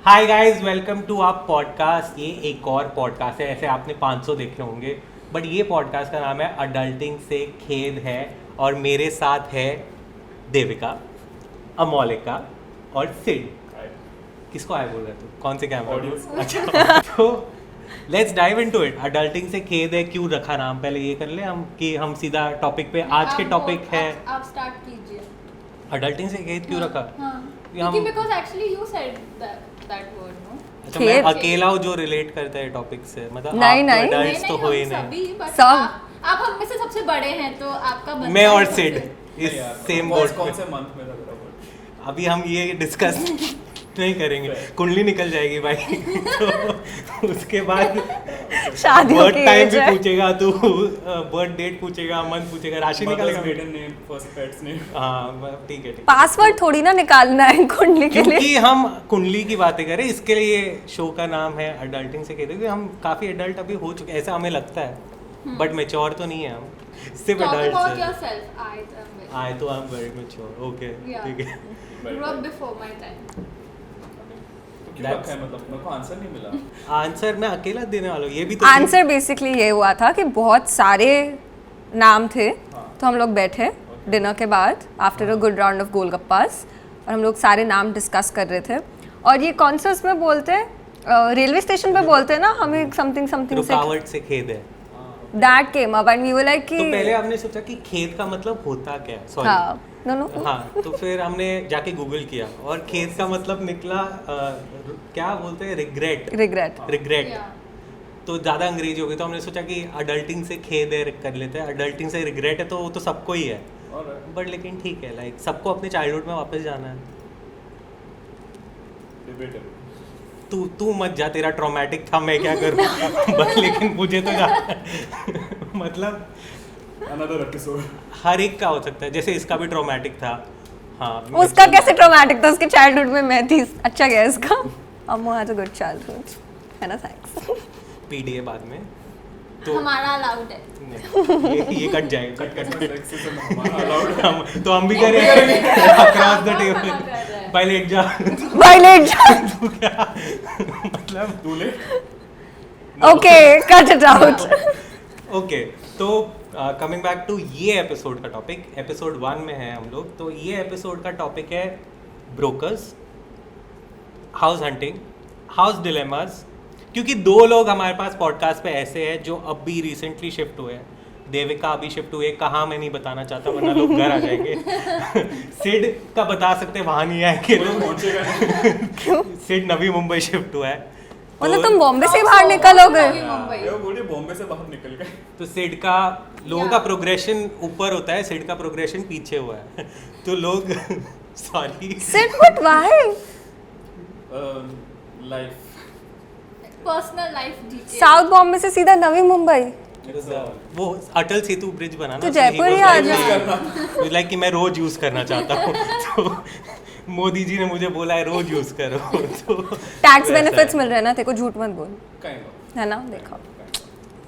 Hi guys, welcome to our podcast. ये एक और पॉडकास्ट है, ऐसे आपने 500 देखे होंगे, बट ये पॉडकास्ट का नाम है अडल्टिंग से खेद है। और मेरे साथ है देविका, अमोलिका और सिड। किसको आए बोल रहे तू? कौन से कैमरा? अच्छा तो let's dive into it. Adulting से खेद है क्यों रखा नाम, पहले ये कर ले हम कि हम सीधा टॉपिक पे। आज के टॉपिक है, आप स्टार्ट कीजिए। अडल्टिंग से खेद क्यों रखा? क्योंकि because actually you said that word, no? अच्छा, मैं अकेला हूँ जो रिलेट करता है टॉपिक से, मतलब नहीं, आप नहीं, तो adults तो हो ही नहीं। सभी, but सब। आप हम में से सबसे बड़े हैं तो आपका बनता मैं और है सिड सबसे। इस सेम बोर्ड कौन पे। से मंथ में लग रहा है? अभी हम ये डिस्कस नहीं करेंगे, कुंडली निकल जाएगी भाई। तो उसके बाद शादियों बर्थ की टाइम एज भी है। पूछेगा तू, बर्थ डेट पूछेगा, मंथ पूछेगा, राशि निकालेगा। Maiden name, first pet's name. हाँ ठीक है, ठीक है। पासवर्ड थोड़ी ना निकालना है कुंडली के लिए। क्योंकि हम कुंडली की बातें करें, इसके लिए शो का नाम है अडल्टिंग से कहते हैं, क्योंकि हम काफी एडल्ट अभी हो चुके, ऐसा हमें लगता है, बट मेच्योर तो नहीं है हम, सिर्फ Talk एडल्ट about है। yourself. आई तो I am very mature. Okay Yeah. ठीक है। Grew up before my time. तो क्यों रखा है, मतलब मेरे को आंसर नहीं मिला। आंसर मैं अकेला देने वाला हूँ, ये भी तो आंसर बेसिकली ये हुआ था कि बहुत सारे नाम थे, तो हम लोग बैठे डिनर के बाद after a good round of golgappas और हम लोग सारे नाम डिस्कस कर रहे थे। और ये कौन सा उसमें बोलते हैं, रेलवे स्टेशन पे बोलते हैं ना, हमें समथिंग समथिंग से रुकावट से खेद है। That came up and we were like कि तो पहले हमने सोचा कि खेद का मतलब होता क्या है, सॉरी। हाँ नो नो हाँ, तो फिर हमने जाके गूगल किया और खेद का मतलब निकला क्या बोलते हैं, रिग्रेट। रिग्रेट। Regret Yeah. तो ज़्यादा अंग्रेजी हो गई, तो हमने सोचा कि अडल्टिंग से खेद है कर लेते हैं, अडल्टिंग से रिग्रेट है तो वो तो सबको ही है। बट लेकिन ठीक है, लाइक सबको अपने चाइल्डहुड में वापस जाना है। तू मत जा, तेरा ट्रॉमेटिक था, मैं क्या करूँ। बट लेकिन मुझे तो जा मतलब Another episode. हर एक का हो सकता है, जैसे इसका भी ट्रॉमेटिक था। हाँ, उसका कैसे ट्रॉमेटिक था, उसके चाइल्डहुड में मैं थी। अच्छा गया इसका। अम्मू हैज अ गुड चाइल्डहुड, है ना? थैंक्स। पीडीए बाद में तो हमारा अलाउड है। नहीं, ये कट जाएगा, कट Sexism हमारा allowed है। तो हम भी करेंगे अक्रॉस द टेबल। मना कर रहा है। पहले एक जा वायलेट। तू क्या मतलब दूल्हे? Okay cut it out. Okay, तो कमिंग बैक टू ये एपिसोड का टॉपिक, एपिसोड 1 में है हम लोग। तो ये एपिसोड का टॉपिक है brokers, house hunting, house dilemmas. क्योंकि 2 लोग हमारे पास पॉडकास्ट पे ऐसे हैं जो अब भी रिसेंटली शिफ्ट हुए हैं। देविका अभी शिफ्ट हुई है, कहाँ मैं नहीं बताना चाहता वरना लोग घर आ जाएंगे। सिड का बता सकते, वहाँ नहीं आएंगे कोई लोग। पहुंचेगा नहीं। सिड नवी मुंबई शिफ्ट हुआ है। मतलब तुम बॉम्बे से बाहर निकलोगे? नवी मुंबई। ये बोलिए बॉम्बे से बाहर निकल गए। तो सिड का लोगों का प्रोग्रेशन ऊपर होता है, सिड का प्रोग्रेशन पीछे हुआ है। तो लोग sorry sit but why? Life. Personal life detail. South Bombay से सीधा नवी मुंबई? वो अटल सेतु ब्रिज बना तो जयपुर ही आ जा। लाइक कि मैं रोज यूज करना चाहता हूँ। तो मोदी जी ने मुझे बोला है रोज यूज करो। तो टैक्स बेनिफिट्स मिल रहे हैं ना, तेरे को झूठ मत बोल, Kind of. है ना? देखो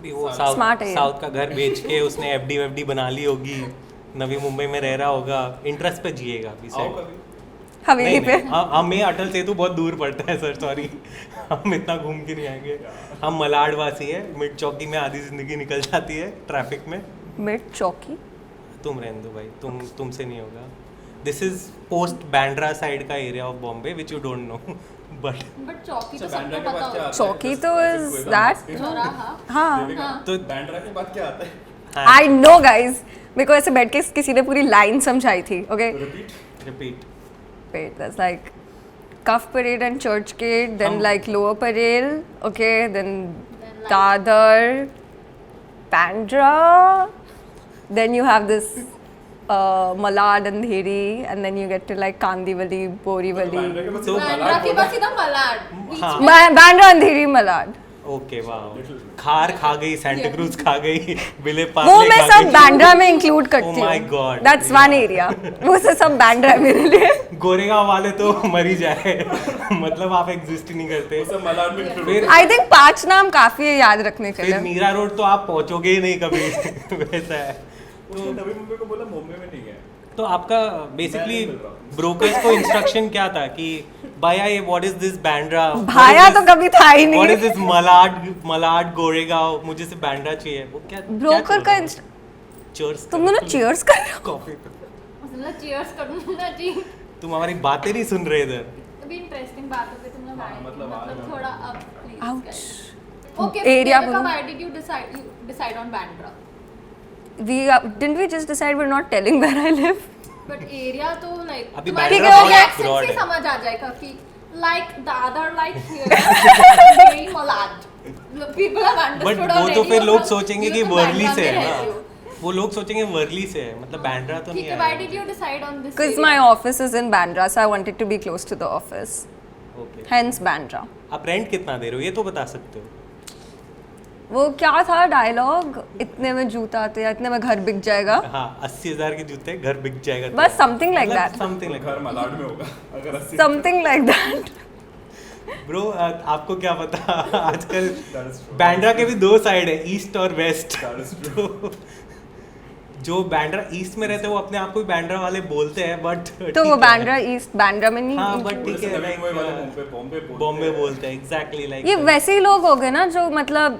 भी वो Smart है ये। साउथ का घर बेच के उसने एफडी वेफडी बना ली होगी, नवी मुंबई में रह रहा होगा, इंटरेस्ट पे जिएगा अभी आओ से। कभी। हवेली पे। हमें अटल सेतु बहुत दूर पड़ता है सर, सॉरी। हम इतना घूम के नहीं आएंगे। हम मलाड वासी है, मिड चौकी में आधी जिंदगी निकल जाती है ट्रैफिक में। मिड चौकी? तुम रहने दो भाई, तुमसे नहीं होगा। This is posh Bandra side का area of Bombay which you don't know, but but चौकी तो अच्छा, सबको बैंड्रा के पता बाद क्या होता आता है? चौकी तो Traffic is हुए था that- मस्ती। चौराहा। हाँ देविका, तो बैंड्रा के बाद क्या आता है? हाँ, आई नो गाइज, मेरे को ऐसे बैठ के किसी ने पूरी लाइन समझाई थी। Okay Repeat. Repeat. wait, that's like Cuff Parade and Churchgate, then हम- like Lower Parel, okay, then Then like- Dadar, Bandra, then you have this Malad and Dheri, and then you get to like Kandivali, Borivali. Bandra के बाद तो- सीधा बैंड्रा मलाड के बोला। बाद सीधा मलाड। बीच हाँ। में Bandra and Dheri, Malad. Okay वाह, खार खा गई, सेंटा क्रूज खा गई, विले वो पार्ले मैं खा सब गई। बैंड्रा में इंक्लूड Oh करती my हूँ। God. That's one area. वो से सब बैंड्रा है मेरे लिए। गोरेगांव वाले तो मर ही जाए। मतलब आप एग्जिस्ट ही नहीं करते। वो सब मलाड में include फिर आई थिंक 5 नाम काफी है याद रखने के फिर लिए। मीरा रोड तो आप पहुंचोगे ही नहीं कभी। वैसा है। उसने नवी मुंबई को बोला, मुंबई में नहीं गया। तो आपका बेसिकली मैं नहीं मिल रहा। ब्रोकर्स को इंस्ट्रक्शन क्या था कि भाया ये व्हाट इज दिस बैंड्रा, भाया तो कभी था ही व्हाट इज नहीं। दिस मलाड गोरेगांव, मुझे सिर्फ बैंड्रा चाहिए, वो क्या ब्रोकर का चीयर्स तुम दोनों cheers कर रहे हो? कॉफी पे मतलब चीयर्स करना जी। तुम हमारी बातें नहीं सुन रहे इधर। अभी इंटरेस्टिंग बातों पे तुम लोग आए मतलब आ मतलब जाओ। थोड़ा अब please Ouch. Okay Area Devika, बोलो। why did you decide on Bandra? Didn't we just decide we're not telling where I live? But area तो लाइक अभी ठीक बैंड्रा है, बहुत okay. एक्सेंट broad से है। समझ आ जाएगा कि like the other like here very Malad people have but understood वो तो फिर लोग सोचेंगे कि वर्ली वर्ली से है ना, वो लोग सोचेंगे वर्ली से है, मतलब बैंड्रा तो नहीं ठीक है है। Why did you decide on this Because my office is in Bandra, so I wanted to be close to the office. Okay, Hence Bandra. आप रेंट कितना दे रहे हो ये तो बता सकते हो। वो क्या था डायलॉग, इतने में जूता आते या इतने में घर बिक जाएगा, हाँ 80,000 के जूते घर बिक जाएगा। बस something like that. Something like घर मलाड में होगा अगर 80 समथिंग लाइक दैट। ब्रो आपको क्या पता आजकल That is true. बैंड्रा के भी दो साइड है, ईस्ट और वेस्ट। That is true. तो जो बैंड्रा ईस्ट में रहते हैं वो अपने आप को भी बैंड्रा वाले बोलते हैं, बट तो वो बैंड्रा ईस्ट बैंड्रा में नहीं। हाँ बट ठीक है, नवी मुंबई वाले लाइक बॉम्बे बॉम्बे बोलते हैं एग्जैक्टली लाइक ये वैसे ही लोग हो गए ना जो मतलब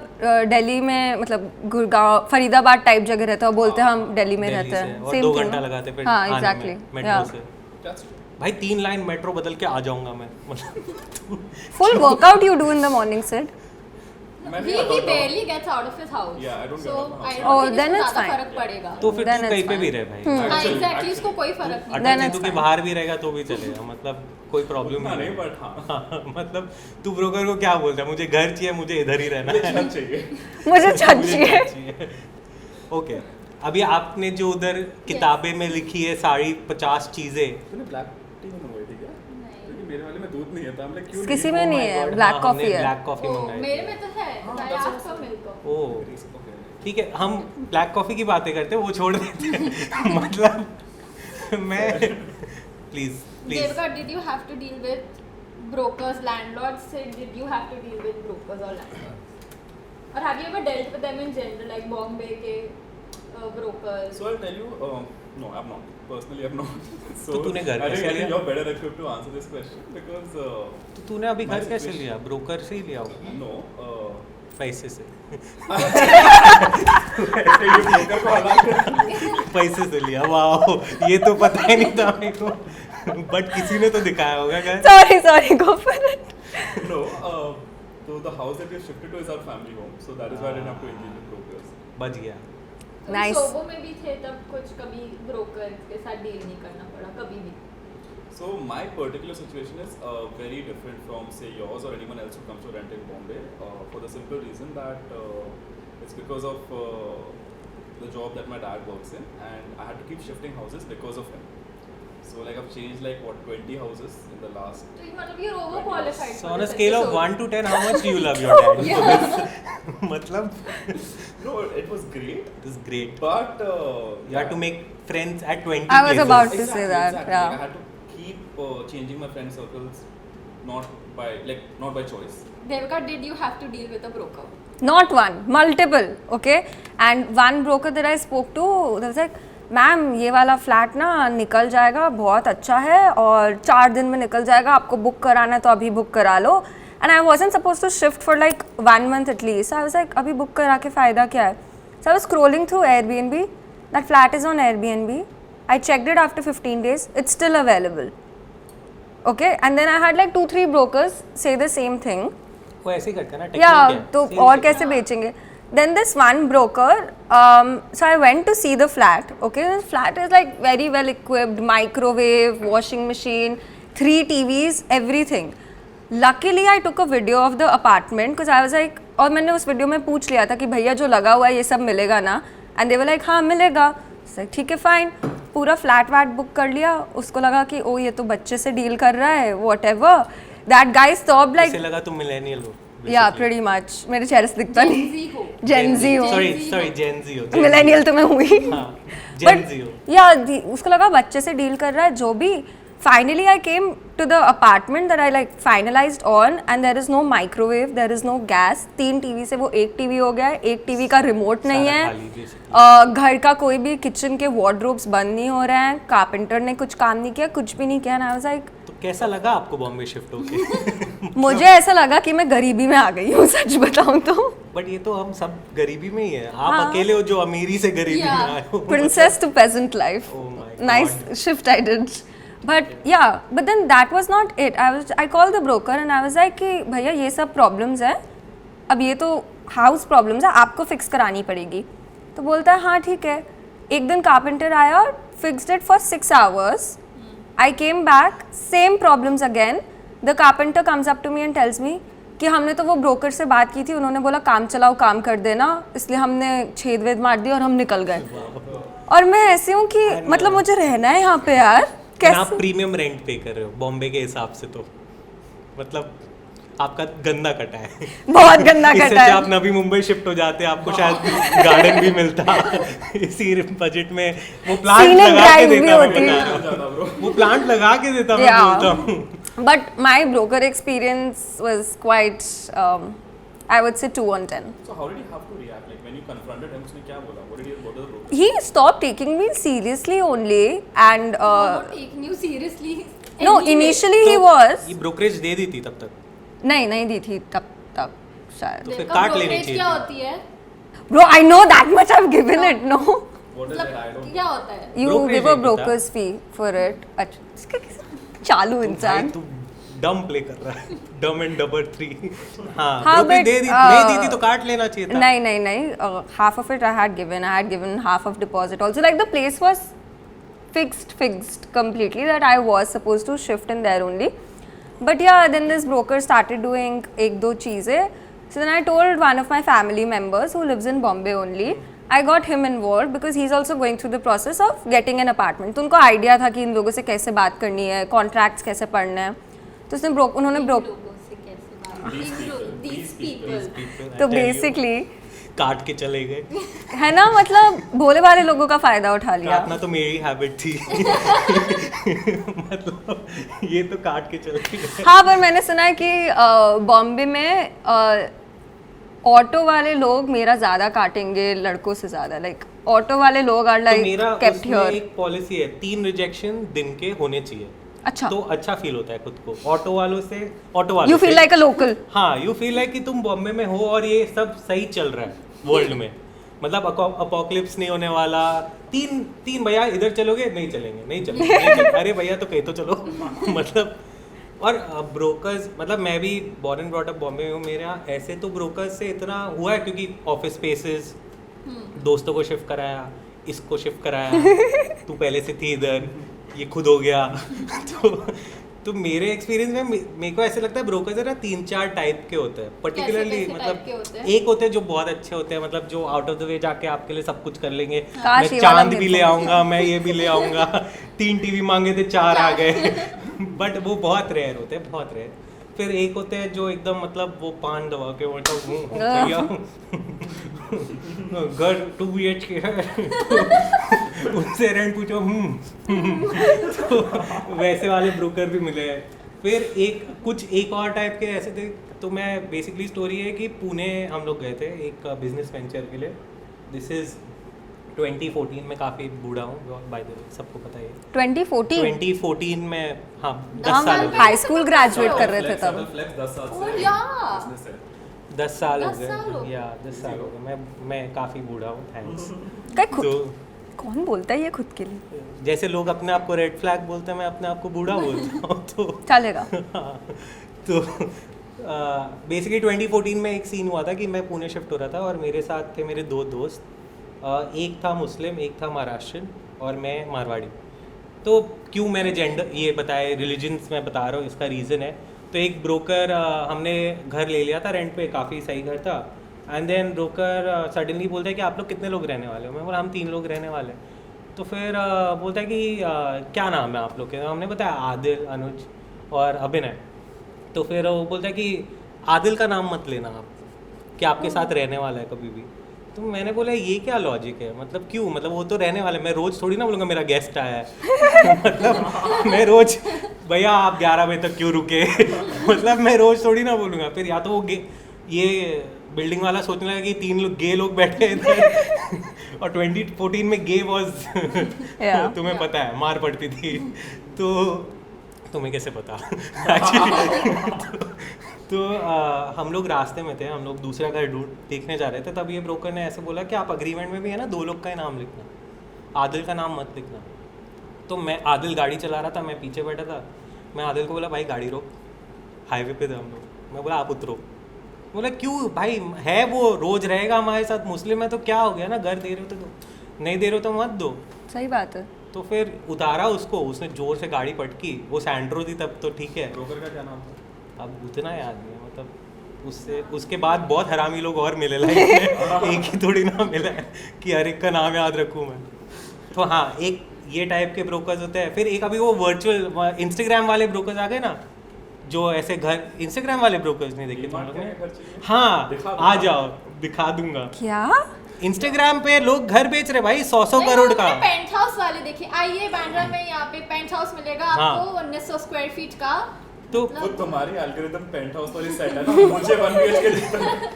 दिल्ली में मतलब गुड़गांव फरीदाबाद टाइप जगह रहते हैं और बोलते हैं हम दिल्ली में रहते हैं। और Same 2 thing, घंटा no? लगाते फिर हाँ आने में, एग्जैक्टली मेट्रो से। भाई 3 लाइन मेट्रो बदल के आ जाऊंगा मैं, मतलब full workout you do in the morning said. he barely gets out of his house Yeah, I don't so get out of I my don't house. Oh, think then इसको it's ज्यादा fine. फर्क पड़ेगा तो फिर Then तू it's कहीं पे fine. भी रह भाई, हाँ एग्जैक्टली इसको कोई फर्क नहीं Then अटक it's तू के fine. बाहर भी रहेगा तो भी चलेगा, मतलब कोई प्रॉब्लम हाँ नहीं नहीं बट हाँ हाँ, मतलब तू ब्रोकर को क्या बोलता है, मुझे घर चाहिए, मुझे इधर ही रहना है, छत चाहिए मुझे छत मुझे चाहिए। घर चाहिए। ओके, अभी आपने जो उधर किताबें में लिखी है सारी 50 चीजें, तूने ब्लैक टी मंगवाई थी क्या? क्योंकि मेरे वाले में दूध नहीं है, तो हम क्यों किसी में नहीं है, ब्लैक कॉफी है। ब्लैक कॉफी ओ, मंगाई मेरे थी। में तो है हाँ, I that's asked for milk. ओ ठीक है, हम ब्लैक कॉफी की बातें करते हैं, वो छोड़ देते हैं। मतलब मैं please please Devika, did you have to deal with brokers, landlords? Did you have to deal with brokers or landlords? Or have you ever dealt with them in general, like Bombay के brokers? So I'll tell you, no, I've not. Personally, I've not. So तो तूने घर I कैसे think लिया? you're better equipped to answer this question because तो तूने अभी my घर कैसे situation- लिया, ब्रोकर से ही लिया होगा, no. पैसे से ये broker को हला कर पैसे से लिया, वाह ये तो पता ही नहीं था मेरे को, बट किसी ने तो दिखाया होगा घर। Sorry go for it. No, so the house that we shifted to is our family home, so that is why I didn't have to engage with brokers. बच गया। तुम Nice. शोबो में भी थे तब कुछ कभी ब्रोकर के साथ डील नहीं करना पड़ा कभी भी? So my particular situation is very different from say yours or anyone else who comes to rent in Bombay for the simple reason that it's because of the job that my dad works in, and I had to keep shifting houses because of him. So like I've changed like what 20 houses in the last. तो ये मतलब you're overqualified. So for on a this scale of episode. 1 to 10, how much do you love your dad? Yeah. मतलब No, it was great, this is great. but You have to make friends at 20 I was places. about to say that, Exactly. yeah. Like, I had to keep changing my friend circles, not by choice. Devika, did you have to deal with a broker? Not one, multiple, okay? And one broker that I spoke to, that was like, ma'am ये वाला flat ना निकल जाएगा, बहुत अच्छा है और 4 दिन में निकल जाएगा, आपको बुक कराना है तो अभी बुक करा लो। And I wasn't supposed to shift for like 1 month at least. I was like अभी बुक करा के फ़ायदा क्या है? So I was scrolling through Airbnb, that flat is on Airbnb, I checked it after 15 days, it's still available, okay? And then I had like 2-3 brokers say the same thing. वो ऐसे ही करते हैं ना, technique Yeah, है, तो same और thing। कैसे बेचेंगे? Then this one broker, so I went to see the flat. Okay, the flat is like very well equipped, microwave, washing machine, 3 TVs, everything. Luckily, I took a video of the apartment because I was like, और मैंने उस video में पूछ लिया था कि भैया जो लगा हुआ है ये सब मिलेगा ना? And they were like, हाँ मिलेगा। ठीक है फाइन, पूरा फ्लैट वैट बुक कर लिया। उसको लगा कि ओ ये तो बच्चे से डील कर रहा है, whatever. That guy stopped like, इसे लगा तुम मिलेनियल हो। yeah, pretty much. मेरे चेहरे से दिखता नहीं। Gen Z हो। Gen Z हो। Sorry, Gen Z हो। मिलेनियल तो मैं हुई। हाँ, Gen Z हो। या उसको लगा बच्चे से डील कर रहा है जो भी, finally I came to the apartment that I like finalized on, and there is no microwave, there is no gas. 3 TV से वो 1 टीवी हो गया है, 1 टीवी का रिमोट नहीं सारा है, खाली basically। घर का कोई भी किचन के वार्डरोब्स बंद नहीं हो रहे हैं, कारपेंटर ने कुछ काम नहीं किया, कुछ भी नहीं किया। And I was like, तो कैसा लगा आपको बॉम्बे शिफ्ट होके? मुझे ऐसा लगा कि मैं गरीबी में आ गई हूँ, सच बताऊँ तो। बट ये तो हम सब गरीबी में ही है, आप हाँ। अकेले हो जो अमीरी से गरीबी में आए हो। Princess to peasant life. Oh my God. Nice shift I did. But yeah, but then that was not it. I called the broker and I was like कि भैया ये सब problems है, अब ये तो house problems है, आपको fix करानी पड़ेगी। तो बोलता है हाँ ठीक है। एक दिन carpenter आया, fixed it for 6 hours. I came back, same problems again. The carpenter comes up to me and tells me कि हमने तो वो ब्रोकर से बात की थी, उन्होंने बोला काम चलाओ काम कर देना, इसलिए हमने छेद वेद मार दिया और हम निकल गए। और मैं ऐसी हूँ कि मतलब मुझे रहना है यहाँ पे यार, आप कैसे? प्रीमियम रेंट पे कर रहे हो बॉम्बे के हिसाब से, तो मतलब आपका गंदा कटा है। बहुत गंदा इससे कटा अच्छा है। आप नवी मुंबई शिफ्ट हो जाते, आपको शायद गार्डन भी मिलता इसी बजट में। वो प्लांट Scenic लगा के drive भी देता, मैं होती। बता रहा हूँ। वो प्लांट लगा के देता, मैं Yeah. बोलता हूँ। But my broker experience was quite, I would say 2 on 10. So how did you have to react? Like when you confronted him, उसने क्या बोला? What did the broker? He stopped taking me seriously only, and Not taking you seriously. no, Anyway. initially he तो was ये brokerage दे दी थी तब तक? नहीं दी थी तब तक शायद। तो फिर देखा काट लेनी brokerage चाहिए क्या थी। होती है? Bro, I know that much I've given it, no? What is मतलब it? I don't क्या know. होता है? You Brokerage give a एक होता। broker's fee for it. अच्छा, इसका चालू भाई इंसान। तू डम प्ले कर रहा है, डम एंड डबल 3। हाँ, हाँ, ब्रोकरेज but, दे दी, नहीं दी थी तो काट लेना चाहिए था। नहीं, half of it I had given half of deposit also. Like the place was fixed completely, that I was supposed to shift in there only. But yeah, then this broker started doing एक दो चीज़ें. So then I told one of my family members who lives in Bombay only. I got him involved because he's also going through the process of getting an apartment. तो उनको idea था कि इन लोगों से कैसे बात करनी है, कॉन्ट्रैक्ट्स कैसे पढ़ने हैं, तो उसने उन्होंने लोगों से कैसे बात? These people. तो बेसिकली काट के चले गए। है ना, मतलब भोले भाले लोगों का फायदा उठा लिया। काटना तो मेरी हैबिट थी। मतलब ये तो काट के चले गए। हाँ, पर मैंने सुना है कि बॉम्बे में ऑटो वाले लोग मेरा ज़्यादा काटेंगे लड़कों से ज़्यादा। लाइक ऑटो वाले लोग आर तो मेरा लाइक केप्ट उसमें हियर। एक पॉलिसी है, 3 रिजेक्शन दिन के होने चाहिए। अच्छा, तो अच्छा फील होता है खुद को ऑटो वालों से। You feel like a local. हाँ, यू फील लाइक कि तुम बॉम्बे में हो और ये सब सही चल रहा है वर्ल्ड में। मतलब अपोकलिप्स नहीं होने वाला। तीन भैया इधर चलोगे, नहीं चलेंगे। अरे भैया तो कहीं तो चलो। मतलब और ब्रोकर्स, मतलब मैं भी born and brought up Bombay में हूँ। मेरे यहाँ ऐसे तो ब्रोकर्स से इतना हुआ है क्योंकि ऑफिस स्पेसेस, दोस्तों को शिफ्ट कराया, इसको शिफ्ट कराया, तू पहले से थी इधर, ये खुद हो गया। तो मेरे एक्सपीरियंस में मेरे को ऐसे लगता है ब्रोकर्स है ना 3-4 टाइप के होते हैं पर्टिकुलरली। कैसे type के मतलब होते हैं? एक होते हैं जो बहुत अच्छे होते हैं, मतलब जो आउट ऑफ द वे जाके आपके लिए सब कुछ कर लेंगे। काश मैं ये वाला चांद भी गिफ्ट ले हो। आऊंगा, मैं ये भी ले आऊंगा। 3 टीवी मांगे थे 4 आ गए। बट वो बहुत रेयर होते हैं, बहुत रेयर। फिर एक होते हैं जो एकदम मतलब वो पान दबा के मतलब भैया घर 2 BHK है, उनसे रेंट पूछो। तो वैसे वाले ब्रोकर भी मिले हैं। फिर एक और टाइप के ऐसे थे। तो मैं बेसिकली स्टोरी है कि पुणे हम लोग गए थे एक बिजनेस वेंचर के लिए। दिस इज 2014 में, काफ़ी बूढ़ा हूँ बाय द वे, सबको पता है। 2014 में, हाँ 10 साल हो गए। हाई स्कूल ग्रेजुएट कर रहे थे तब। Flex 10 साल Oh, से yeah. business है। 10 साल हो 10 साल हो गए, या 10 साल हो गए। मैं काफ़ी बूढ़ा हूँ, थैंक्स। क्या खुद तो कौन बोलता है ये खुद के लिए? जैसे लोग अपने आप को रेड फ्लैग बोलते हैं, मैं अपने आप को बूढ़ा बोलता हूँ। तो चलेगा। तो बेसिकली 2014 में एक सीन हुआ था कि मैं पुणे शिफ्ट हो रहा था और मेरे साथ थे मेरे 2 दोस्त। एक था मुस्लिम, एक था महाराष्ट्रियन और मैं मारवाड़ी। तो क्यों मैंने जेंडर ये बताया, रिलीजन्स मैं बता रहा हूँ, इसका रीज़न है। तो एक ब्रोकर, हमने घर ले लिया था रेंट पे, काफ़ी सही घर था। एंड देन ब्रोकर सडनली बोलता है कि आप लोग कितने लोग रहने वाले हो? मैं बोला हम 3 लोग रहने वाले हैं। तो फिर बोलता है कि क्या नाम है आप लोग के? हमने बताया आदिल, अनुज और अभिनय। तो फिर वो बोलता है कि आदिल का नाम मत लेना आप, कि आपके साथ रहने वाला है कभी भी। तो मैंने बोला ये क्या लॉजिक है, मतलब क्यों, मतलब वो तो रहने वाले, मैं रोज थोड़ी ना बोलूँगा मेरा गेस्ट आया है मतलब मैं रोज भैया आप 11 बजे तक क्यों रुके मतलब मैं रोज थोड़ी ना बोलूँगा। फिर या तो वो ये बिल्डिंग वाला सोचने लगा कि 3 लोग गे लोग बैठे हैं इधर और 2014 में गे वॉज तुम्हें पता है मार पड़ती थी, तो तुम्हें कैसे पता तो हम लोग रास्ते में थे, हम लोग दूसरा घर देखने जा रहे थे, तब ये ब्रोकर ने ऐसे बोला कि आप अग्रीमेंट में भी है ना 2 लोग का ही नाम लिखना, आदिल का नाम मत लिखना। तो मैं आदिल गाड़ी चला रहा था, मैं पीछे बैठा था, मैं आदिल को बोला भाई गाड़ी रोक, हाईवे पे थे हम लोग, मैं बोला आप उतरो। बोला क्यों भाई, है वो रोज रहेगा हमारे साथ, मुस्लिम है तो क्या हो गया ना, घर दे रहे हो तो दो, नहीं दे रहे हो तो मत दो। सही बात है। तो फिर उतारा उसको, उसने जोर से गाड़ी पटकी, वो सैंड्रो थी तब तो ठीक है। ब्रोकर का क्या नाम था? अब उतना याद नहीं है, मतलब उससे उसके बाद बहुत हरामी लोग और मिले लाइफ में एक ही थोड़ी ना मिला है कि हर एक का नाम याद रखूँ मैं। तो हाँ, एक ये टाइप के ब्रोकर्स होते हैं। फिर एक अभी वो वर्चुअल इंस्टाग्राम वाले ब्रोकर्स आ गए ना, जो ऐसे घर, इंस्टाग्राम वाले ब्रोकर्स नहीं देखे तुम लोग ने? हाँ आ जाओ दिखा दूंगा। क्या इंस्टाग्राम पे लोग घर बेच रहे भाई 100 करोड़ का। पेंट हाउस वाले देखिए, आइए बांद्रा में यहाँ पे पेंट हाउस मिलेगा आपको 1900 स्क्वायर फीट का। तो वो तुम्हारी एल्गोरिथम पेंट हाउस वाली सेट है ना, मुझे 1 BHK दिखता है।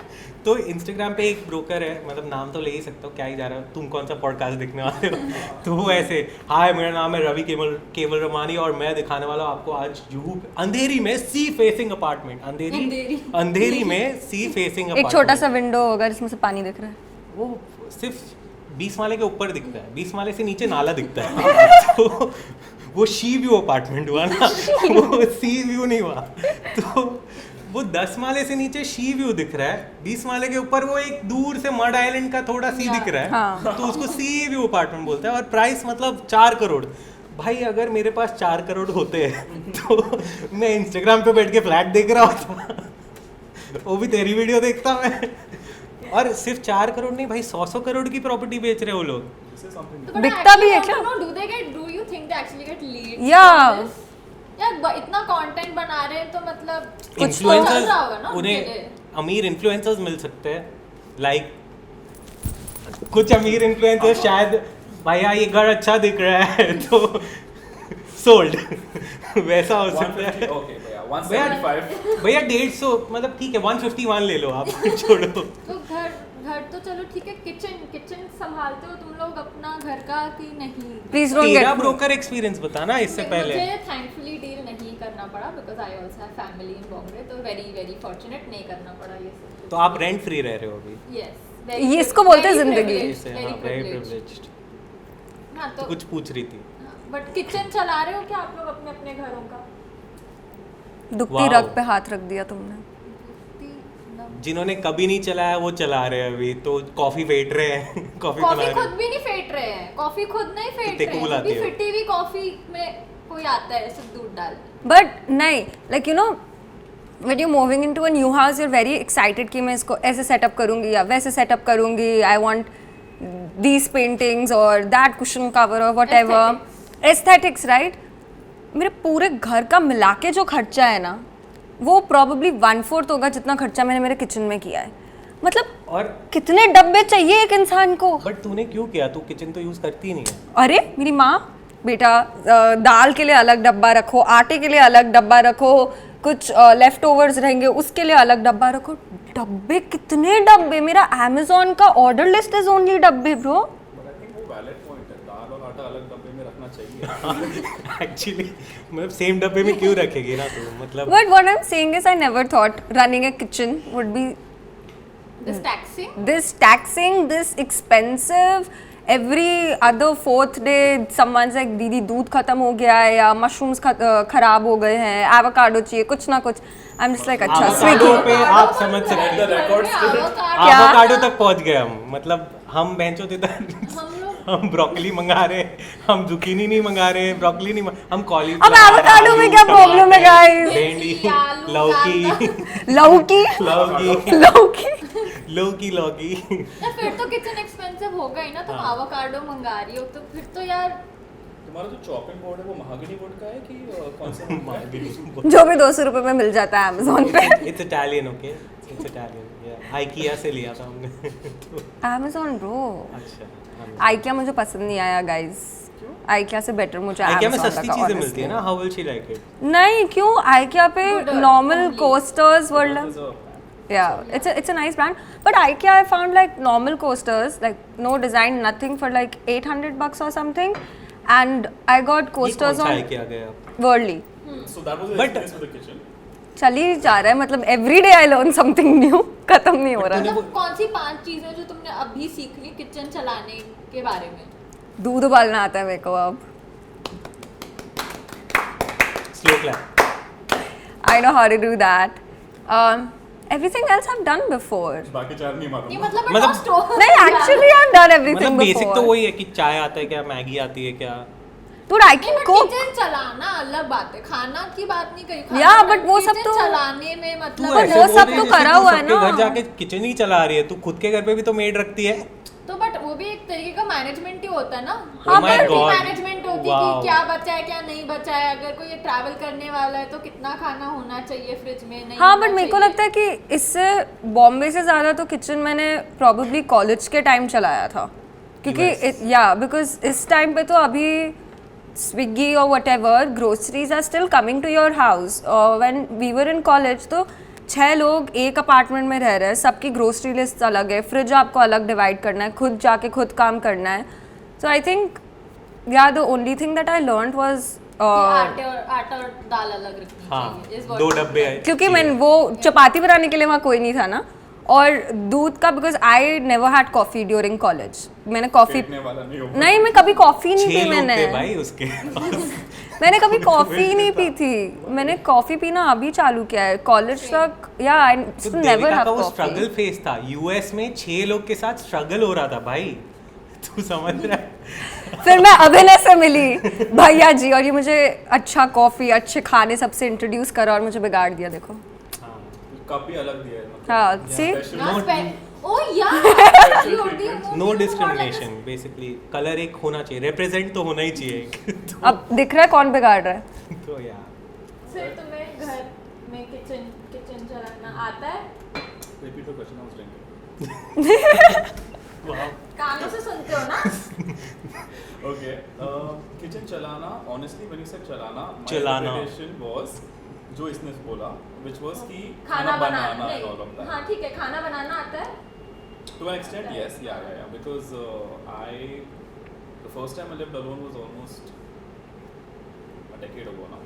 तो इंस्टाग्राम पे एक ब्रोकर है, मतलब नाम तो ले ही सकता हूँ, क्या ही जा रहा हो, तुम कौन सा पॉडकास्ट देखने वाले हो तो वो ऐसे, हाय मेरा नाम है रवि केवल रमानी और मैं दिखाने वाला हूँ आपको आज जुहू अंधेरी में सी फेसिंग अपार्टमेंट, अंधेरी में सी फेसिंग एक छोटा सा विंडो होगा जिसमें से पानी दिख रहा है, वो सिर्फ 20 माले के ऊपर दिखता है, 20 माले से नीचे नाला दिखता है तो वो शी व्यू अपार्टमेंट हुआ ना, वो सी व्यू नहीं हुआ। तो वो 10 माले से नीचे शी व्यू दिख रहा है, 20 माले के ऊपर वो एक दूर से मड आइलैंड का थोड़ा सी दिख रहा है, हाँ। तो उसको सी व्यू अपार्टमेंट बोलते हैं। और प्राइस मतलब 4 करोड़। भाई अगर मेरे पास 4 करोड़ होते हैं तो मैं इंस्टाग्राम पे बैठ के फ्लैट देख रहा होता, वो भी तेरी वीडियो देखता मैं। और सिर्फ 4 करोड़ नहीं भाई, 100 करोड़ की प्रॉपर्टी बेच रहे हो लोग। बिकता भी है क्या? Do you think they actually get leads? Yeah. यार इतना कंटेंट बना रहे हैं तो मतलब कुछ तो चल इन्फ्लुएंसर्स, रहा होगा ना उनके लिए। उन्हें अमीर इन्फ्लुएंसर्स मिल सकते हैं, लाइक कुछ अमीर इन्फ्लुएंसर्स शायद भैया ये घर अच्छा दिख रहा है तो सोल्ड वैसा हो सकता है। ओके भैया 175 भैया 150, मतलब ठीक है 151 ले लो आप छोड़ो। तो घर तो चलो ठीक है, किचन संभालते हो तुम लोग अपना घर का कि नहीं? प्लीज डोंट तेरा गेट ब्रोकर एक्सपीरियंस बता ना इससे पहले। मुझे थैंकफुली डील नहीं करना पड़ा because I also have family in Bombay, तो वेरी वेरी फॉर्चुनेट नहीं करना पड़ा ये सब। तो आप रेंट फ्री रह रहे हो अभी? यस, ये इसको बोलते हैं जिंदगी। Very privileged. हां तो कुछ पूछ रही थी। बट किचन चला रहे हो क्या आप लोग अपने अपने घरों का? दुखती Wow. रग पे हाथ रख दिया तुमने। जिन्होंने कभी नहीं चलाया वो चला रहे हैं अभी, तो कॉफी फेंट रहे हैं कॉफी बना कॉफी रहे खुद हैं। भी नहीं फेंट रहे हैं, कॉफी खुद नहीं फेंट तेको रहे हैं, बुलाती अभी हो। फिटी हुई कॉफी में कोई आता है सिर्फ दूध डाल। बट नहीं, like you know when you're moving into a new house you're very excited कि मैं इसको ऐसे सेटअप करूँगी या वैसे सेटअप करूँगी, I want these paintings or that cushion cover or whatever aesthetics, right? मेरे पूरे घर का मिला के जो खर्चा है ना वो probably 1/4 होगा जितना खर्चा मैंने मेरे किचन में किया है। मतलब और कितने डब्बे चाहिए एक इंसान को? बट तूने क्यों किया, तू किचन तो यूज करती ही नहीं है। अरे मेरी माँ, बेटा दाल के लिए अलग डब्बा रखो, आटे के लिए अलग डब्बा रखो, कुछ लेफ्ट ओवर्स रहेंगे उसके लिए अलग डब्बा रखो। डब्बे कितने डब्बे? मेरा अमेज़ॉन का ऑर्डर लिस्ट इज ओनली डब्बे ब्रो। बट आई थिंक वो वैलिड पॉइंट है, दाल और आटा अलग डब्बे में रखना चाहिए। एक्चुअली मतलब सेम डब्बे में क्यों रखेगी ना तू, मतलब But what I'm saying is I never thought running a kitchen would be This taxing? this expensive. Every other 4th day someone's like दीदी दूध खत्म हो गया है या मशरूम्स खराब हो गए हैं, एवोकाडो चाहिए, कुछ ना कुछ। I'm just like अच्छा एवोकाडो स्विगी। पे आप समझ सकते The records हैं, क्या? एवोकाडो तक पहुंच गए हम, मतलब हम बेंचो थे हम लोग हम ब्रोकली मंगा रहे हैं, हम जुकीनी नहीं मंगा रहे हैं, ब्रोकली नहीं हम अब कॉलीफ्लावर, एवोकाडो में क्या प्रॉब्लम है गाइस? भिंडी, आलू, लौकी लौकी लौकी लौकी लौकी लौकी फिर तो किचन एक्सपेंसिव होगा ही ना, तुम एवोकाडो मंगा रही हो तो फिर तो यार तुम्हारा जो चॉपिंग बोर्ड है वो महागनी बोर्ड का है कि कौन सा महागनी? जो भी 200 रुपए में मिल जाता है अमेजोन पे। It's Italian, okay, it's Italian, IKEA से लिया था हमने। Amazon bro. अच्छा, आइकिया मुझे पसंद नहीं आया गाइस। आइकिया से बेटर मुझे आइकिया में Amazon सस्ती लगा, चीजें मिलती है honestly। ना, how will she like it? नहीं क्यों, आइकिया पे Good, normal only. Coasters world, yeah, it's a nice brand, but IKEA I found like normal coasters, like no design, nothing, for like $800 or something, and I got coasters on IKEA गया? Worldly। So that was the But- experience with the kitchen. चल ही जा रहा है, मतलब every day I learn something new, खत्म नहीं हो रहा है। मतलब कौन सी 5 चीजें जो तुमने अभी सीख ली किचन चलाने के बारे में? दूध उबालना आता है मेरे को अब। Slow clap. I know how to do that. Everything else I've done before. बाकी चार नहीं ये मालूम। मतलब स्टोर नहीं, actually I've done everything मतलब बेसिक before. तो वही है कि चाय आता है क्या, मैगी आती है क्या? Dude, I can cook. Kitchen चलाना अलग बात है, खाना की बात नहीं करी। Yeah, but वो सब kitchen तो- चलाने में तू मतलब But ऐसे वो बोल सब रही तो है जैसे करा तू हुआ है सबके ना। घर जाके किचन ही चला रही है, तू खुद के घर पे भी तो मेड रखती है। तो बट वो भी एक तरीके का मैनेजमेंट ही होता है ना। Oh my God. मैनेजमेंट होती है Wow. कि क्या बचा है क्या नहीं बचा है, अगर कोई ट्रैवल करने वाला है तो कितना खाना होना चाहिए फ्रिज में, नहीं हाँ, होना बट मेरे को चाहिए। लगता है कि इससे बॉम्बे से ज़्यादा तो किचन मैंने प्रॉब्ली कॉलेज के टाइम चलाया था, क्योंकि या बिकॉज इस टाइम पे तो अभी स्विगी और whatever groceries are still coming to your house. When we were in college तो 6 लोग एक अपार्टमेंट में रह रहे हैं, सबकी ग्रोसरी लिस्ट अलग है, फ्रिज आपको अलग डिवाइड करना है, खुद जाके खुद काम करना है। सो आई थिंक या the only thing that I learned was कि आटा और दाल अलग रखनी हाँ, चाहिए, is what 2 you डब्बे said. है। क्योंकि मैं वो चपाती बनाने के लिए वहाँ कोई नहीं था ना, और दूध का because I never had coffee during college. मैंने कॉफ़ी फेंकने वाला नहीं होगा। नहीं, मैं कभी कॉफ़ी नहीं 6 पी लोग मैंने। थे भाई उसके पास। मैंने कभी कॉफ़ी नहीं पी थी, मैंने कॉफ़ी पीना अभी चालू किया है कॉलेज तक। या आई तो नेवर देविका हैव का वो स्ट्रगल कॉफ़ी। फेज था, यूएस में 6 लोग के साथ स्ट्रगल हो रहा था भाई, तू समझ रहा है? फिर मैं अभिनय से मिली भैया जी, और ये मुझे अच्छा कॉफ़ी अच्छे खाने सबसे इंट्रोड्यूस करा और मुझे बिगाड़ दिया, देखो। हाँ। कप भी अलग दिया है मतलब। हाँ, see Special Not No- spe- Oh yeah, you already moved no to discrimination, basically colour एक होना चाहिए, रिप्रेजेंट तो होना ही चाहिए एक। अब दिख रहा है कौन बिगाड़ रहा है। तो यार फिर तुम्हें घर में किचन चलाना आता है? Repeat the question, I was drinking. कानों से सुनते हो ना? Okay. Kitchen चलाना, honestly when you said चलाना, my चलाना। interpretation was जो इसने बोला, which was कि खाना बनाना and all of नहीं, that. हाँ ठीक है, खाना बनाना आता है? To an extent, yes, yeah. Because the first time I lived alone was almost a decade ago now.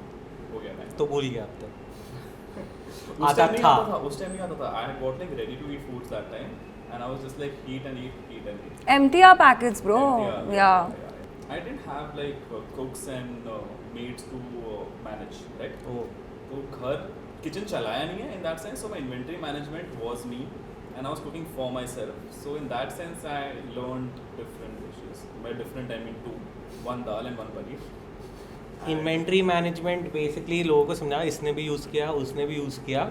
हो गया मैं। तो भूल गया अब तक। उस आता time नहीं था। आता था, उस टाइम नहीं आता था। I had got like ready to eat foods that time, and I was just like eat and eat, eat and eat. MTR packets bro, Yeah. yeah। I didn't have like cooks and maids to manage, right? ओ तो घर kitchen चलाया नहीं है in that sense, so my inventory management was me and I was cooking for myself. So in that sense I learned different dishes. By different I mean 2, 1 dal and 1 paneer. Inventory management basically लोगों को समझा, इसने भी use किया, उसने भी use किया।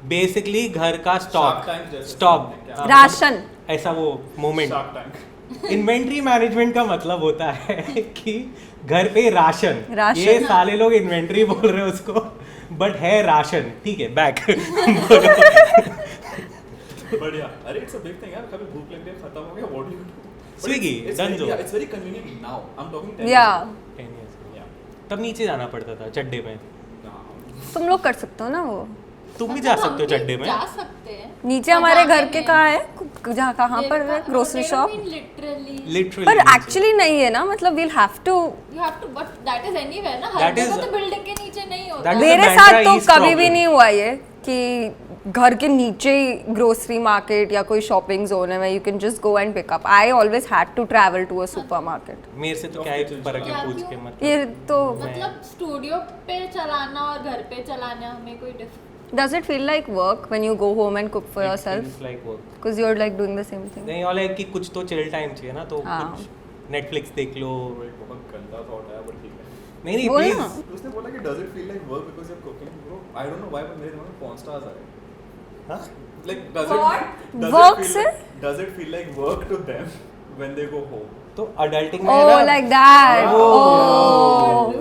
Basically घर का स्टॉक, Shark Tank जैसे स्टॉक, क्या? राशन। ऐसा वो moment. Shark Tank. Inventory management का मतलब होता है कि घर पे राशन, राशन। ये साले लोग इन्वेंट्री बोल रहे हैं उसको, बट है राशन, ठीक है, बैक। बढ़िया। अरे it's a big thing यार, कभी भूख लग गई खत्म हो गया, what do you do? But Swiggy, it's done very- जो। yeah, it's very convenient now. I'm talking 10 Yeah. years ago. 10 years ago। Yeah. तब नीचे जाना पड़ता था चड्डे में। Nah. तुम लोग कर सकते हो ना वो। तुम भी मतलब जा सकते हम हो भी चड्डे में। जा सकते हैं। नीचे हमारे घर के में। कहाँ है, जहाँ कहाँ पर है ग्रोसरी शॉप। Literally literally. पर एक्चुअली नहीं है ना, मतलब we'll have to. You have to, but that is anywhere ना, हर That is- जगह तो बिल्डिंग के नीचे नहीं होता। That is- मेरे Bandra साथ तो East कभी भी problem. नहीं हुआ ये कि घर के नीचे ही ग्रोसरी मार्केट या कोई शॉपिंग जोन है, you can just go and pick up. I always had to travel to a supermarket. मेरे से तो क्या ही फर्क है, या पूछ क्यों? के मत। ये तो मतलब स्टूडियो पे चलाना और घर पे चलाना में कोई difference? does it feel like work when you go home and cook for yourself? It's like work. Because you're like doing the same thing. नहीं, और है कि कुछ तो चिल टाइम चाहिए ना, तो हाँ। कुछ नेटफ्लिक्स देख लो। वो एक बहुत गंदा थॉट है, but ठीक है। नहीं नहीं बोल प्लीज। ना। उसने बोला कि does it feel like work because you're cooking, bro? I don't know why, but मेरे दिमाग में porn stars आए। हाँ? Like What? Work से? does it feel like work to them when they go home? तो अडल्टिंग में Oh, like that. Oh.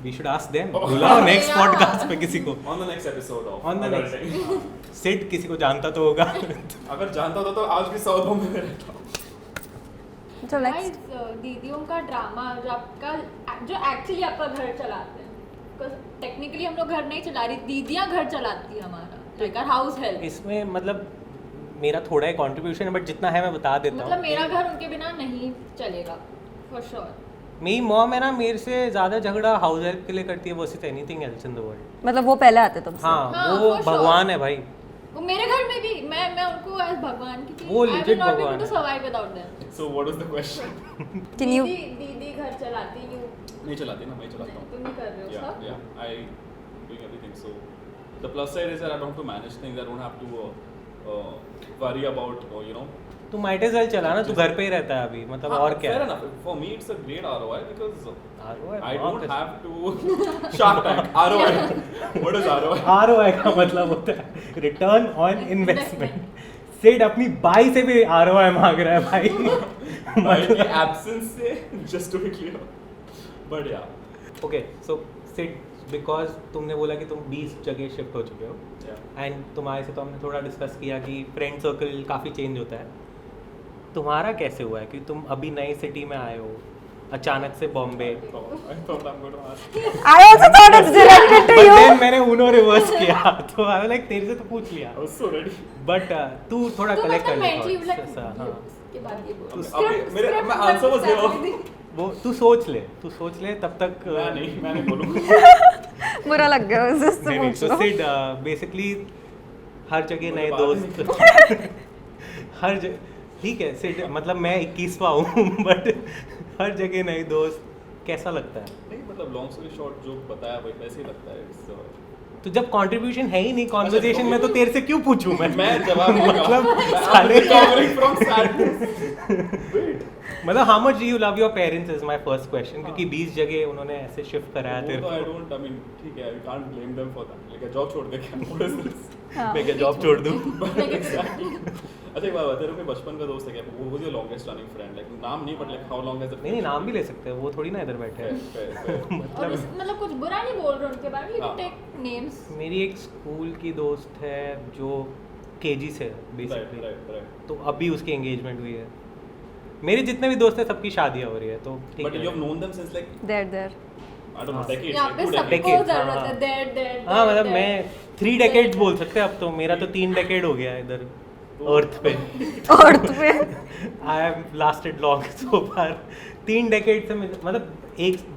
We should ask them, बुलाओ next podcast पे किसी को, On the next episode of On the next. Adulting. Sid किसी को जानता तो होगा. अगर जानता होता तो आज भी साउथ बॉम्बे में रहता. So let's. Guys, दीदियों का ड्रामा जो एक्चुअली आपका घर चलाते हैं, बिकॉज टेक्निकली हम लोग घर नहीं चला रही, दीदियाँ घर चलाती है हमारा, लाइक आवर हाउस हेल्प. इसमें मतलब मेरा थोड़ा ही कंट्रीब्यूशन है, बट जितना है मैं बता देता मतलब हूँ. मेरा घर उनके बिना नहीं चलेगा फॉर श्योर. मेरी मॉम है ना, मेरे से ज़्यादा झगड़ा हाउस हेल्प के लिए करती है versus anything else in the world. मतलब वो पहले आते तुमसे. हाँ, हाँ, वो for sure. भगवान है भाई. वो मेरे घर में भी मैं उनको एज भगवान की वो legit भगवान टू है. Survive without them. So what is the question? Can you? दीदी घर चलाती हूँ. नहीं चलाती ना, मैं चलाता हूँ. तुम नहीं कर रहे हो Yeah, सब. yeah. I doing everything. So the plus side is that I don't have to manage things. I don't have to worry about you know. तू माइट एज वेल चला ना, तू घर पे ही रहता है अभी, मतलब और क्या Fair है. enough. For me, it's a great ROI because ROI I बहुत don't है. have to Shark Tank ROI. What is ROI? ROI का मतलब होता है रिटर्न ऑन इन्वेस्टमेंट. सिड अपनी बाई से भी ROI मांग रहा है भाई. By the absence से just to be clear. But yeah. Okay, so Sid because तुमने बोला कि तुम 20 जगह शिफ्ट हो चुके हो, Yeah. एंड तुम्हारे से तो हमने थोड़ा डिस्कस किया कि फ्रेंड सर्कल काफ़ी चेंज होता है. तुम्हारा कैसे हुआ है कि तुम अभी नई सिटी में आए हो अचानक से Bombay? I thought I'm going to ask. I also thought it's directed to But you. then मैंने उनो रिवर्स किया तो आई लाइक तेरे से तो पूछ लिया, I was so ready. But तू थोड़ा तो कलेक्ट कर मतलब ले मेंटली thoughts, लाइक ऐसा, हाँ. के बाद ये बोल. मैं आंसर was here. वो तू सोच ले तब तक. मैं नहीं बोलूँगा. बुरा लग गया उससे नहीं, नहीं, पूछ so लो. सिड बेसिकली हर जगह नए मुझे दोस्त हर जगह ठीक है सिड, मतलब मैं 21वां हूँ बट हर जगह नए दोस्त कैसा लगता है? नहीं मतलब लॉन्ग स्टोरी शॉर्ट जो बताया वही वैसे ही लगता है. तो जब कंट्रीब्यूशन है ही नहीं कॉन्वर्सेशन में तो तेरे से क्यों पूछूं मैं? मैं जवाब मतलब साले रिकवरिंग फ्रॉम सैडनेस. मतलब how much do you love your parents is my first question, क्योंकि 20 जगह उन्होंने ऐसे शिफ्ट कराया तेरे वो तो आई को. डोंट आई मीन ठीक है, I can't blame them for that. Like job छोड़ के क्या व्हाट इज दिस. मैं क्या जॉब छोड़ दूं? अच्छा एक बात बता, तेरे कोई बचपन का दोस्त है क्या? वो was your longest running friend? Like नाम नहीं but like how long has it? नहीं नाम भी ले सकते हैं, वो थोड़ी ना इधर बैठे हैं. और मतलब कुछ बुरा नहीं बोल रहे उनके बारे में, यू हाँ. Take names. मेरी एक स्कूल की दोस्त है जो केजी से बेसिकली, राइट. तो अभी उसकी एंगेजमेंट हुई है. मेरे जितने भी दोस्त हैं सबकी शादियां हो रही है, तो ठीक बट है. You have known them since like There. I don't know decades. यहाँ पे सबको decades, जरूरत हाँ. है. देयर हाँ मतलब मैं 3 डेकेड्स बोल सकते हैं अब तो, मेरा तो 3 डेकेड हो गया है इधर अर्थ पे. अर्थ पे. I have lasted long so far. 3 decade से मतलब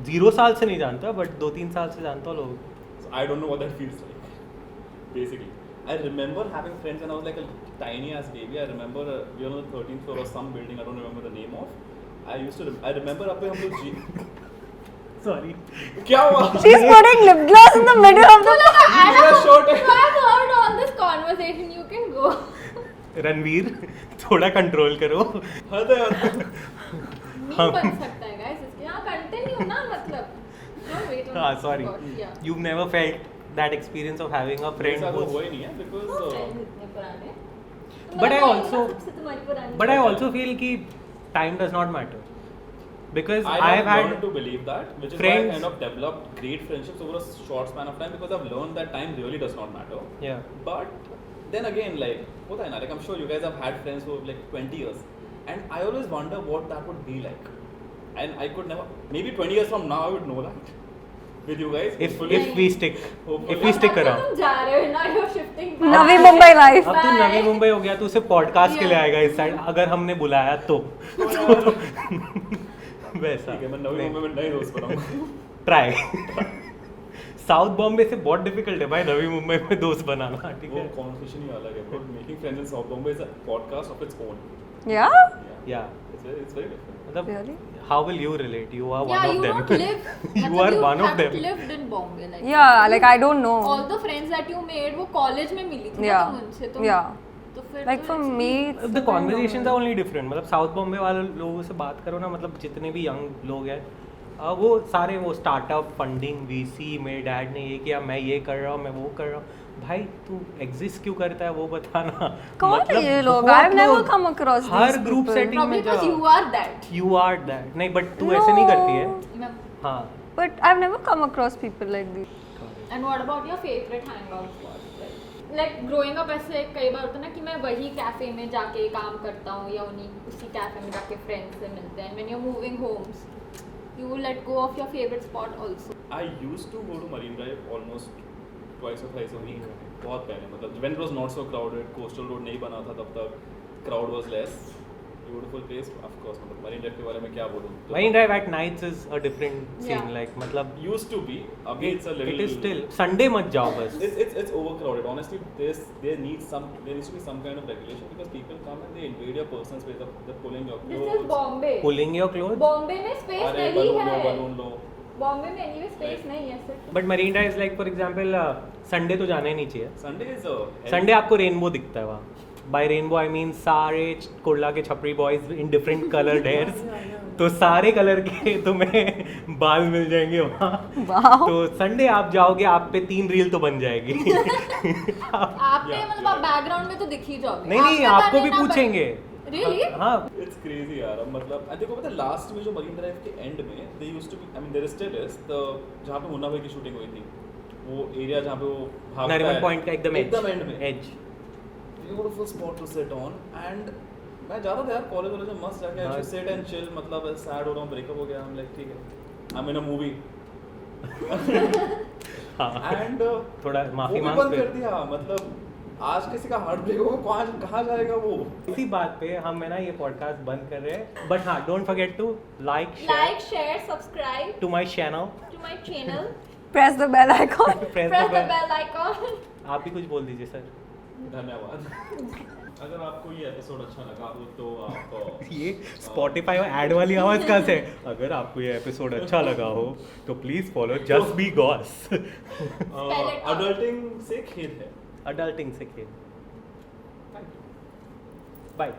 0 साल से नहीं जानता बट 2-3 साल से जानता हूँ लोग. I don't know what that feels like. Basically, I remember having friends when I was like a tiny ass baby. I remember we were on the 13th floor of some building. I don't remember the name of. I remember up हम लोग sorry क्या हुआ? She's putting lip gloss in the middle of the. मेरा short है. I have heard all this conversation. You can go. Ranveer थोड़ा control करो. हद है यार. नहीं बन सकता है guys इसके. हाँ कंटिन्यू ना मतलब. Don't wait on हाँ the sorry, spot. Yeah. You never felt that experience of having a friend मेरे साथ who's हुआ ही नहीं है because हाँ, friends इतने पुराने. But I तुम्हारा also- सबसे तुम्हारी पुरानी. But I also feel कि time does not matter because I I have have learned had to believe that, which is friends- why I kind of developed great friendships over a short span of time because I've learned that time really does not matter. yeah. But then again, like, होता है ना, like I'm sure you guys have had friends who have like 20 years, and I always wonder what that would be like, and I could never. Maybe 20 years from now, I would know that with you guys. If hopefully. we stick Hopefully. if we stick अब तो around. तुम जा रहे हो ना. You're shifting. Navi Mumbai life. अब तू नवी मुंबई हो गया तो उसे पॉडकास्ट के लिए Yeah. आएगा इस साइड अगर हमने बुलाया तो. वैसा ठीक है, मैं नवी मुंबई में नए दोस्त बनाऊंगा. ट्राई. साउथ बॉम्बे से बहुत डिफिकल्ट है भाई नवी मुंबई में दोस्त बनाना. ठीक वो है. कॉन्वर्सेशन ही अलग है. Bro, making friends in South Bombay is a podcast of its own. Yeah. या It's very different. मतलब Really? how will you relate? You are Yeah, one you of them. don't live. You मतलब are one of haven't them. lived in Bombay, like. Yeah. Like I don't know. All the friends that you made वो college में मिली थी ना Yeah. तुम उनसे. तुम Yeah. तो फिर Like तो for it's- me. it's the a conversations kind are of- only different. मतलब साउथ बॉम्बे वाले लोगों से बात करो ना, मतलब जितने भी यंग लोग हैं वो सारे वो स्टार्टअप फंडिंग वीसी, मेरे डैड ने ये किया, मैं ये कर रहा हूँ, मैं वो कर रहा हूँ. भाई तू एग्जिस्ट क्यों करता है वो बताना। कौन है ये लोग? बहुत I've never लोग, come across her these group people. Setting Probably में because जा, you are that. you are that। नहीं बट तू ऐसे नहीं करती है। मैं- हाँ But I've never come across people like these. And what about your favorite hangout spot? Like growing up ऐसे कई बार होता है ना कि मैं वही कैफे में जाके काम करता हूँ या उसी कैफे में जाके फ्रेंड्स से मिलते हैं। When you're moving homes, you will let go of your favorite spot also. I used to go to Marine Drive almost twice or thrice a week. बहुत पहले मतलब when it was not so crowded, coastal road नहीं बना था तब तक, crowd was less. Beautiful place, of course. मतलब Marine Drive के बारे में क्या बोलूँ? Marine Drive at nights is a different scene, Yeah. like मतलब Used to be. अभी it's a little. it is still Sunday मत जाओ बस। It's overcrowded. Honestly, there needs to be some kind of regulation because people come and they invade your personal space. They're pulling your This clothes. is Bombay. Pulling your clothes। Bombay में space अरे नहीं balloon लो. है। Bombay में anyway space नहीं है सिर्फ। But marine drive is like for example Sunday तो जाना ही नहीं चाहिए। Sunday is a. संडे आपको रेनबो दिखता है वहाँ। बाय रेनबो आई मीन सारे कुर्ला के छपरी boys in different coloured hairs, तो सारे कलर के तुम्हें बाल मिल जाएंगे वहाँ। Wow. तो संडे आप जाओगे, आप पे 3 रील तो बन जाएगी। आपने मतलब आप बैकग्राउंड में तो दिख ही जाओगे। नहीं आपका आपको भी गाने ना पूछेंगे। Really? हाँ It's crazy यार। अब मतलब I देखो पता है लास्ट में जो मरीन ड्राइव के एंड में they used to be I mean there still is the जहाँ पे मुन्ना भाई की शूटिंग हुई थी वो एरिया जहाँ पे वो भागता नरीमन है पॉइंट का एकदम एंड में edge. Beautiful spot to sit on and मैं जाता था यार कॉलेज में मस्त जाके हाँ। आई सिट एंड चिल मतलब सैड हो रहा हूँ ब्रेकअप हो गया हम लाइक ठीक है I am in a movie हाँ एंड थोड़ा माफी वो भी मांग बंद फिर। कर दिया मतलब आज किसी का हार्ट ब्रेक होगा कहाँ जाएगा वो। इसी बात पे हम है ना ये पॉडकास्ट बंद कर रहे हैं, बट हाँ don't forget to like Like, share, subscribe to my channel, to my channel. Press the bell icon. Press Press the bell icon. आप भी कुछ बोल दीजिए सर। धन्यवाद। अगर आपको ये एपिसोड अच्छा लगा हो तो आप ये स्पॉटिफाई में ऐड वाली आवाज कहाँ से? अगर आपको ये एपिसोड अच्छा लगा हो तो please follow just be Gauss. Adulting से खेद है। अडल्टिंग से खेल। बाय।